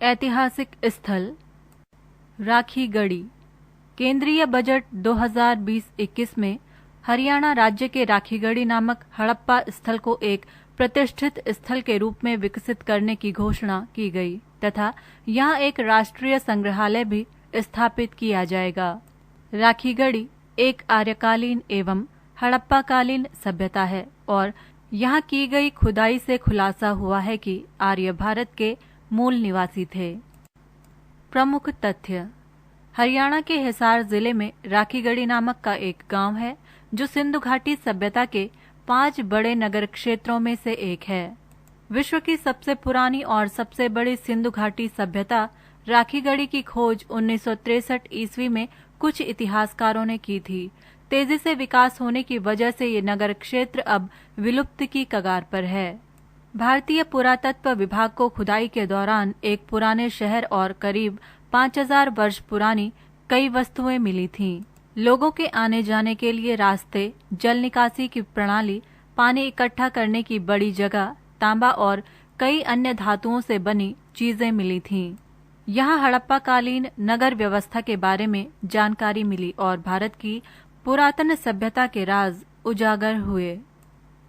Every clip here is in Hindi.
ऐतिहासिक स्थल राखीगढ़ी। केंद्रीय बजट 2020-21 में हरियाणा राज्य के राखीगढ़ी नामक हड़प्पा स्थल को एक प्रतिष्ठित स्थल के रूप में विकसित करने की घोषणा की गई तथा यहाँ एक राष्ट्रीय संग्रहालय भी स्थापित किया जाएगा। राखीगढ़ी एक आर्यकालीन एवं हड़प्पाकालीन सभ्यता है और यहाँ की गई खुदाई से खुलासा हुआ है कि आर्य भारत के मूल निवासी थे। प्रमुख तथ्य। हरियाणा के हिसार जिले में राखीगढ़ी नामक का एक गांव है जो सिंधु घाटी सभ्यता के 5 बड़े नगर क्षेत्रों में से एक है। विश्व की सबसे पुरानी और सबसे बड़ी सिंधु घाटी सभ्यता राखीगढ़ी की खोज 1963 ईस्वी में कुछ इतिहासकारों ने की थी। तेजी से विकास होने की वजह से ये नगर क्षेत्र अब विलुप्त की कगार पर है। भारतीय पुरातत्व विभाग को खुदाई के दौरान एक पुराने शहर और करीब 5000 वर्ष पुरानी कई वस्तुएं मिली थीं। लोगों के आने जाने के लिए रास्ते, जल निकासी की प्रणाली, पानी इकट्ठा करने की बड़ी जगह, तांबा और कई अन्य धातुओं से बनी चीजें मिली थीं। यहाँ हड़प्पाकालीन नगर व्यवस्था के बारे में जानकारी मिली और भारत की पुरातन सभ्यता के राज उजागर हुए।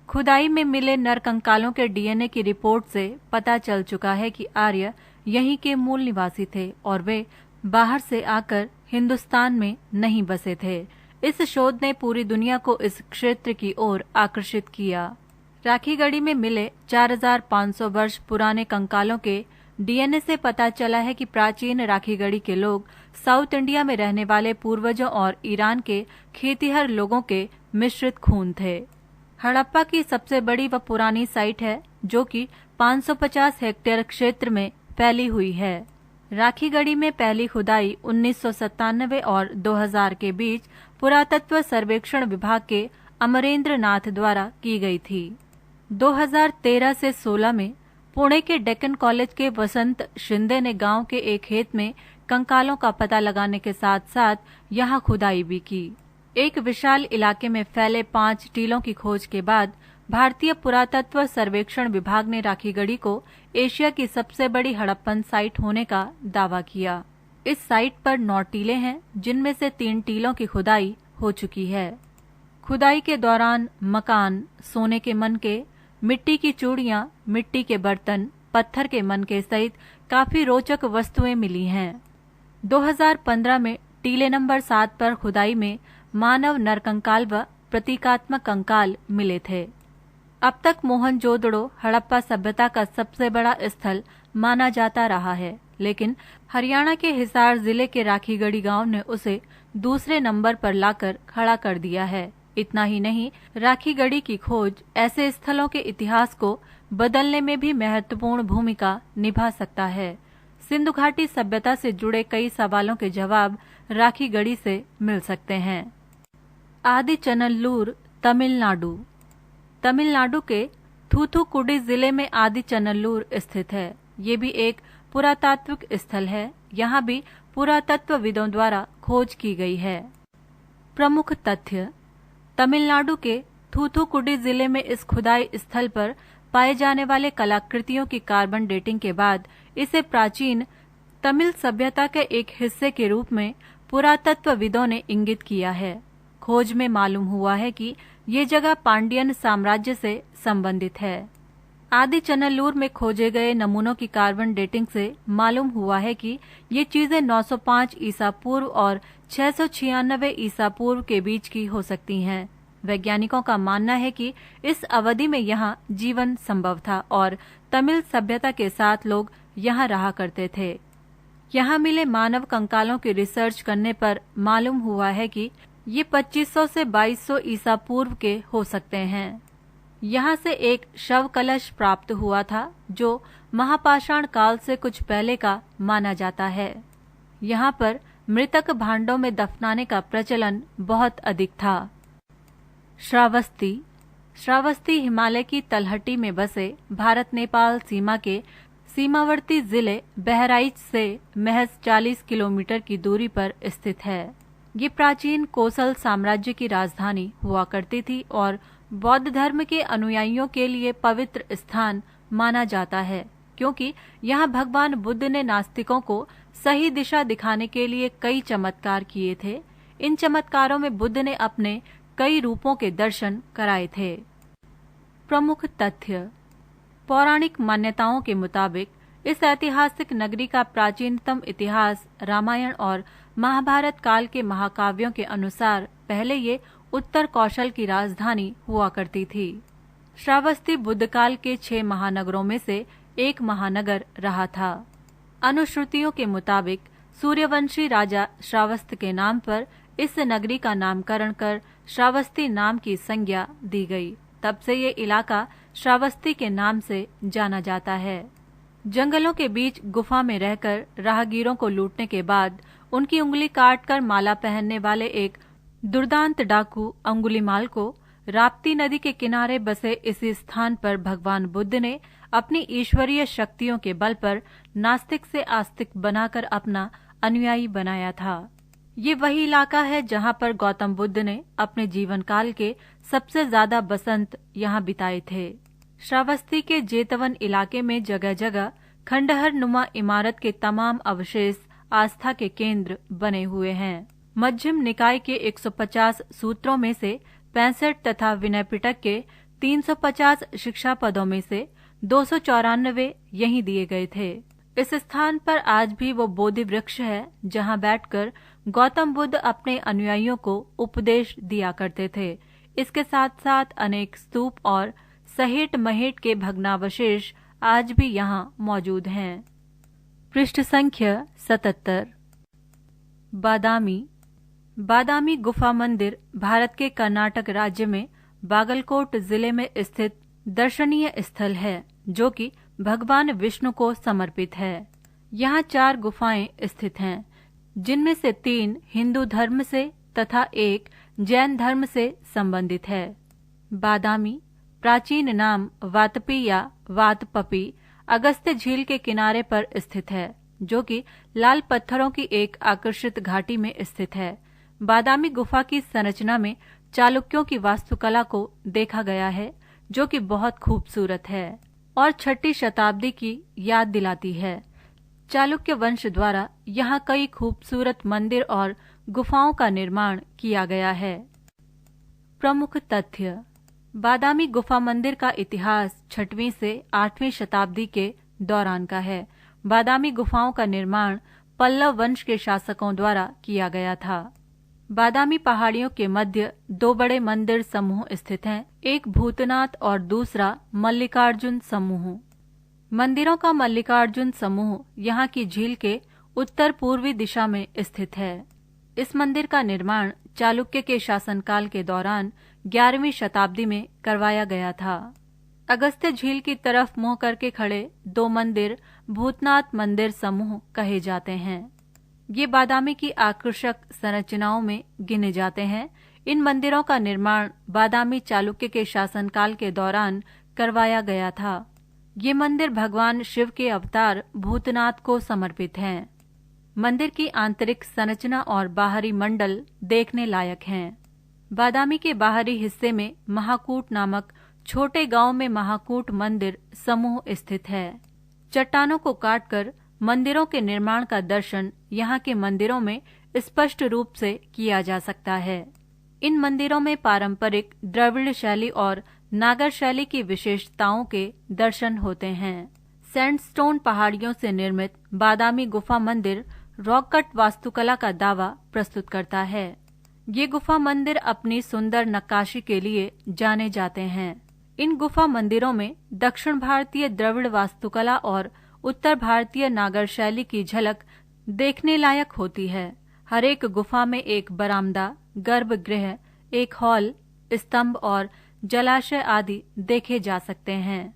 खुदाई में मिले नरकंकालों के डीएनए की रिपोर्ट से पता चल चुका है कि आर्य यहीं के मूल निवासी थे और वे बाहर से आकर हिंदुस्तान में नहीं बसे थे। इस शोध ने पूरी दुनिया को इस क्षेत्र की ओर आकर्षित किया। राखीगढ़ी में मिले 4500 वर्ष पुराने कंकालों के डीएनए से पता चला है कि प्राचीन राखीगढ़ी के लोग साउथ इंडिया में रहने वाले पूर्वजों और ईरान के खेतिहर लोगों के मिश्रित खून थे। हड़प्पा की सबसे बड़ी व पुरानी साइट है जो कि 550 हेक्टेयर क्षेत्र में फैली हुई है। राखीगढ़ी में पहली खुदाई 1997 और 2000 के बीच पुरातत्व सर्वेक्षण विभाग के अमरेंद्र नाथ द्वारा की गई थी। 2013 से 16 में पुणे के डेक्कन कॉलेज के वसंत शिंदे ने गांव के एक खेत में कंकालों का पता लगाने के साथ साथ यहां खुदाई भी की। एक विशाल इलाके में फैले 5 टीलों की खोज के बाद भारतीय पुरातत्व सर्वेक्षण विभाग ने राखीगढ़ी को एशिया की सबसे बड़ी हड़प्पन साइट होने का दावा किया। इस साइट पर 9 टीले हैं जिनमें से 3 टीलों की खुदाई हो चुकी है। खुदाई के दौरान मकान, सोने के मनके, मिट्टी की चूड़ियां, मिट्टी के बर्तन, पत्थर के मनके सहित काफी रोचक वस्तुएं मिली हैं। 2015 में टीले नंबर 7 पर खुदाई में मानव नरकंकाल व प्रतीकात्मक कंकाल मिले थे। अब तक मोहनजोदड़ो हड़प्पा सभ्यता का सबसे बड़ा स्थल माना जाता रहा है, लेकिन हरियाणा के हिसार जिले के राखीगढ़ी गांव ने उसे दूसरे नंबर पर लाकर खड़ा कर दिया है। इतना ही नहीं, राखीगढ़ी की खोज ऐसे स्थलों के इतिहास को बदलने में भी महत्वपूर्ण भूमिका निभा सकता है। सिंधु घाटी सभ्यता से जुड़े कई सवालों के जवाब राखीगढ़ी से मिल सकते हैं। आदिचनल्लूर, तमिलनाडु। तमिलनाडु के थूथुकुडी जिले में आदिचनल्लूर स्थित है। ये भी एक पुरातात्विक स्थल है। यहाँ भी पुरातत्वविदों द्वारा खोज की गई है। प्रमुख तथ्य। तमिलनाडु के थूथुकुडी जिले में इस खुदाई स्थल पर पाए जाने वाले कलाकृतियों की कार्बन डेटिंग के बाद इसे प्राचीन तमिल सभ्यता के एक हिस्से के रूप में पुरातत्वविदों ने इंगित किया है। खोज में मालूम हुआ है कि ये जगह पांड्यन साम्राज्य से संबंधित है। आदिचनल्लूर में खोजे गए नमूनों की कार्बन डेटिंग से मालूम हुआ है कि ये चीजें 905 ईसा पूर्व और 696 ईसा पूर्व के बीच की हो सकती हैं। वैज्ञानिकों का मानना है कि इस अवधि में यहाँ जीवन संभव था और तमिल सभ्यता के साथ लोग यहाँ रहा करते थे। यहाँ मिले मानव कंकालों की रिसर्च करने पर मालूम हुआ है कि ये 2500 से 2200 ईसा पूर्व के हो सकते हैं। यहाँ से एक शव कलश प्राप्त हुआ था जो महापाषाण काल से कुछ पहले का माना जाता है। यहाँ पर मृतक भांडों में दफनाने का प्रचलन बहुत अधिक था। श्रावस्ती। श्रावस्ती हिमालय की तलहटी में बसे भारत नेपाल सीमा के सीमावर्ती जिले बहराइच से महज 40 किलोमीटर की दूरी पर स्थित है। ये प्राचीन कोसल साम्राज्य की राजधानी हुआ करती थी और बौद्ध धर्म के अनुयायियों के लिए पवित्र स्थान माना जाता है, क्योंकि यहाँ भगवान बुद्ध ने नास्तिकों को सही दिशा दिखाने के लिए कई चमत्कार किए थे। इन चमत्कारों में बुद्ध ने अपने कई रूपों के दर्शन कराए थे। प्रमुख तथ्य। पौराणिक मान्यताओं के मुताबिक इस ऐतिहासिक नगरी का प्राचीनतम इतिहास रामायण और महाभारत काल के महाकाव्यों के अनुसार पहले ये उत्तर कौशल की राजधानी हुआ करती थी। श्रावस्ती बुद्ध काल के 6 महानगरों में से एक महानगर रहा था। अनुश्रुतियों के मुताबिक सूर्यवंशी राजा श्रावस्त के नाम पर इस नगरी का नामकरण कर श्रावस्ती नाम की संज्ञा दी गई। तब से ये इलाका श्रावस्ती के नाम से जाना जाता है। जंगलों के बीच गुफा में रहकर राहगीरों को लूटने के बाद उनकी उंगली काटकर माला पहनने वाले एक दुर्दांत डाकू अंगुलीमाल को राप्ती नदी के किनारे बसे इसी स्थान पर भगवान बुद्ध ने अपनी ईश्वरीय शक्तियों के बल पर नास्तिक से आस्तिक बनाकर अपना अनुयायी बनाया था। ये वही इलाका है जहाँ पर गौतम बुद्ध ने अपने जीवन काल के सबसे ज्यादा बसंत यहाँ बिताए थे। श्रावस्ती के जेतवन इलाके में जगह जगह खंडहर नुमा इमारत के तमाम अवशेष आस्था के केंद्र बने हुए हैं। मध्यम निकाय के 150 सूत्रों में से 65 तथा विनय पिटक के 350 शिक्षा पदों में से 294 यहीं दिए गए थे। इस स्थान पर आज भी वो बोधि वृक्ष है जहाँ बैठकर गौतम बुद्ध अपने अनुयायियों को उपदेश दिया करते थे। इसके साथ साथ अनेक स्तूप और सहेट महेट के भग्नावशेष आज भी यहाँ मौजूद हैं। पृष्ठ संख्या 77। बादामी गुफा मंदिर भारत के कर्नाटक राज्य में बागलकोट जिले में स्थित दर्शनीय स्थल है जो कि भगवान विष्णु को समर्पित है। यहाँ 4 गुफाएं स्थित हैं, जिनमें से 3 हिंदू धर्म से तथा 1 जैन धर्म से संबंधित है। बादामी प्राचीन नाम वातपी या वातपपी अगस्त्य झील के किनारे पर स्थित है, जो कि लाल पत्थरों की एक आकर्षित घाटी में स्थित है। बादामी गुफा की संरचना में चालुक्यों की वास्तुकला को देखा गया है, जो कि बहुत खूबसूरत है और 6ठी शताब्दी की याद दिलाती है। चालुक्य वंश द्वारा यहाँ कई खूबसूरत मंदिर और गुफाओं का निर्माण किया गया है। प्रमुख तथ्य। बादामी गुफा मंदिर का इतिहास 6वीं से 8वीं शताब्दी के दौरान का है। बादामी गुफाओं का निर्माण पल्लव वंश के शासकों द्वारा किया गया था। बादामी पहाड़ियों के मध्य 2 बड़े मंदिर समूह स्थित हैं, एक भूतनाथ और दूसरा मल्लिकार्जुन समूह। मंदिरों का मल्लिकार्जुन समूह यहाँ की झील के उत्तर पूर्वी दिशा में स्थित है। इस मंदिर का निर्माण चालुक्य के शासनकाल के दौरान 11वीं शताब्दी में करवाया गया था। अगस्त्य झील की तरफ मुंह करके खड़े 2 मंदिर भूतनाथ मंदिर समूह कहे जाते हैं। ये बादामी की आकर्षक संरचनाओं में गिने जाते हैं। इन मंदिरों का निर्माण बादामी चालुक्य के शासनकाल के दौरान करवाया गया था। ये मंदिर भगवान शिव के अवतार भूतनाथ को समर्पित हैं। मंदिर की आंतरिक संरचना और बाहरी मंडल देखने लायक हैं। बादामी के बाहरी हिस्से में महाकूट नामक छोटे गांव में महाकूट मंदिर समूह स्थित है। चट्टानों को काटकर मंदिरों के निर्माण का दर्शन यहाँ के मंदिरों में स्पष्ट रूप से किया जा सकता है। इन मंदिरों में पारंपरिक द्रविड़ शैली और नागर शैली की विशेषताओं के दर्शन होते हैं। सैंडस्टोन पहाड़ियों से निर्मित बादामी गुफा मंदिर रॉक कट वास्तुकला का दावा प्रस्तुत करता है। ये गुफा मंदिर अपनी सुंदर नक्काशी के लिए जाने जाते हैं। इन गुफा मंदिरों में दक्षिण भारतीय द्रविड़ वास्तुकला और उत्तर भारतीय नागर शैली की झलक देखने लायक होती है। हर एक गुफा में एक बरामदा, गर्भगृह, एक हॉल, स्तंभ और जलाशय आदि देखे जा सकते हैं।